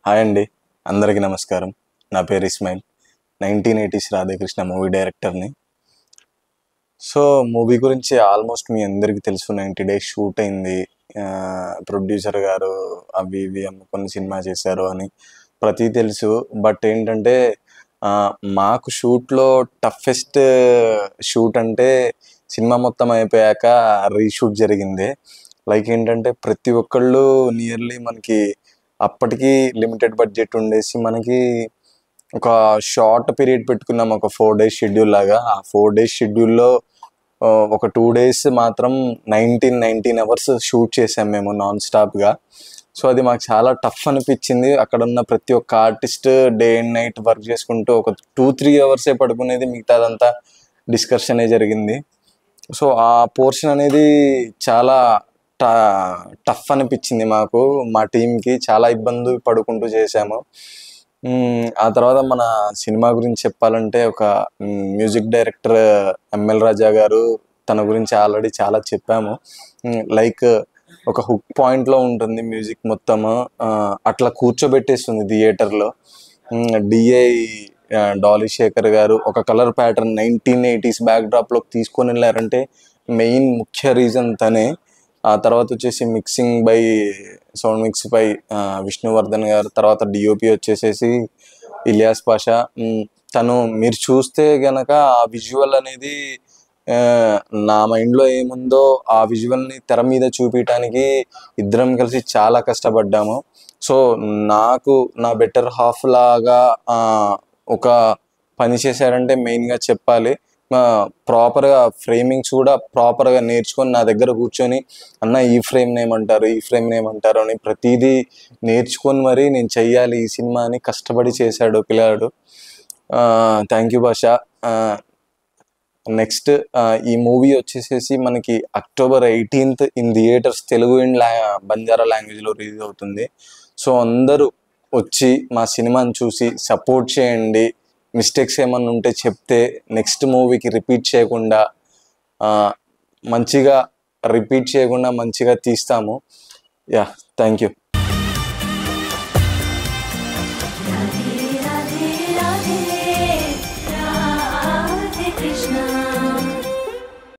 Hi అండి, అందరికీ నమస్కారం. నా పేరు ఇస్మాయిల్. 1980s రాధాకృష్ణ మూవీ డైరెక్టర్ని. సో మూవీ గురించి ఆల్మోస్ట్ మీ అందరికీ తెలుసు. 90 days షూట్ అయింది. ప్రొడ్యూసర్ గారు అవి ఇవి అమ్ముకొని సినిమా చేశారు అని ప్రతి తెలుసు. బట్ ఏంటంటే మాకు షూట్లో టఫెస్ట్ షూట్ అంటే సినిమా మొత్తం అయిపోయాక రీషూట్ జరిగింది. లైక్ ఏంటంటే ప్రతి ఒక్కళ్ళు నియర్లీ మనకి అప్పటికి లిమిటెడ్ బడ్జెట్ ఉండేసి మనకి ఒక షార్ట్ పీరియడ్ పెట్టుకున్నాం, ఒక 4 days షెడ్యూల్ లాగా. ఆ 4 days షెడ్యూల్లో ఒక 2 days మాత్రం 19 hours షూట్ చేసాం మేము నాన్ స్టాప్గా. సో అది మాకు చాలా టఫ్ అనిపించింది. అక్కడ ఉన్న ప్రతి ఒక్క artist day and night work చేసుకుంటూ ఒక 2-3 hours పడుకునేది, మిగతాదంతా డిస్కషనే జరిగింది. సో ఆ పోర్షన్ అనేది చాలా టఫ్ అనిపించింది మాకు, మా టీంకి. చాలా ఇబ్బంది పడుకుంటూ చేసాము. ఆ తర్వాత మన సినిమా గురించి చెప్పాలంటే ఒక మ్యూజిక్ డైరెక్టర్ ఎంఎల్ రాజా గారు, తన గురించి ఆల్రెడీ చాలా చెప్పాము. లైక్ ఒక హుక్ పాయింట్లో ఉంటుంది మ్యూజిక్ మొత్తము, అట్లా కూర్చోబెట్టేస్తుంది థియేటర్లో. డిఐ డాలీ శేఖర్ గారు ఒక కలర్ ప్యాటర్న్ 1980s బ్యాక్డ్రాప్లోకి తీసుకొని వెళ్ళారంటే మెయిన్ ముఖ్య రీజన్ తనే. ఆ తర్వాత వచ్చేసి mixing by sound mix by Vishnuvardhan గారు. తర్వాత డిఓపి వచ్చేసేసి ఇలియాస్ పాషా. తను మీరు చూస్తే గనక ఆ విజువల్ అనేది నా మైండ్లో ఏముందో ఆ విజువల్ని తెర మీద చూపించడానికి ఇద్దరం కలిసి చాలా కష్టపడ్డాము. సో నాకు నా బెటర్ హాఫ్ లాగా ఒక పని చేశారంటే మెయిన్గా చెప్పాలి. ప్రాపర్గా ఫ్రేమింగ్స్ కూడా ప్రాపర్గా నేర్చుకొని నా దగ్గర కూర్చొని, అన్న ఈ ఫ్రేమ్ని ఏమంటారు అని ప్రతిదీ నేర్చుకొని మరీ నేను చెయ్యాలి ఈ సినిమా అని కష్టపడి చేశాడు పిల్లాడు. థ్యాంక్ యూ భాష. నెక్స్ట్ ఈ మూవీ వచ్చేసేసి మనకి October 18th in theatres Telugu and Banjara లాంగ్వేజ్లో రిలీజ్ అవుతుంది. సో అందరూ వచ్చి మా సినిమాని చూసి సపోర్ట్ చేయండి. మిస్టేక్స్ ఏమన్నా ఉంటే చెప్తే నెక్స్ట్ మూవీకి రిపీట్ చేయకుండా మంచిగా తీస్తాము. Yeah, thank you.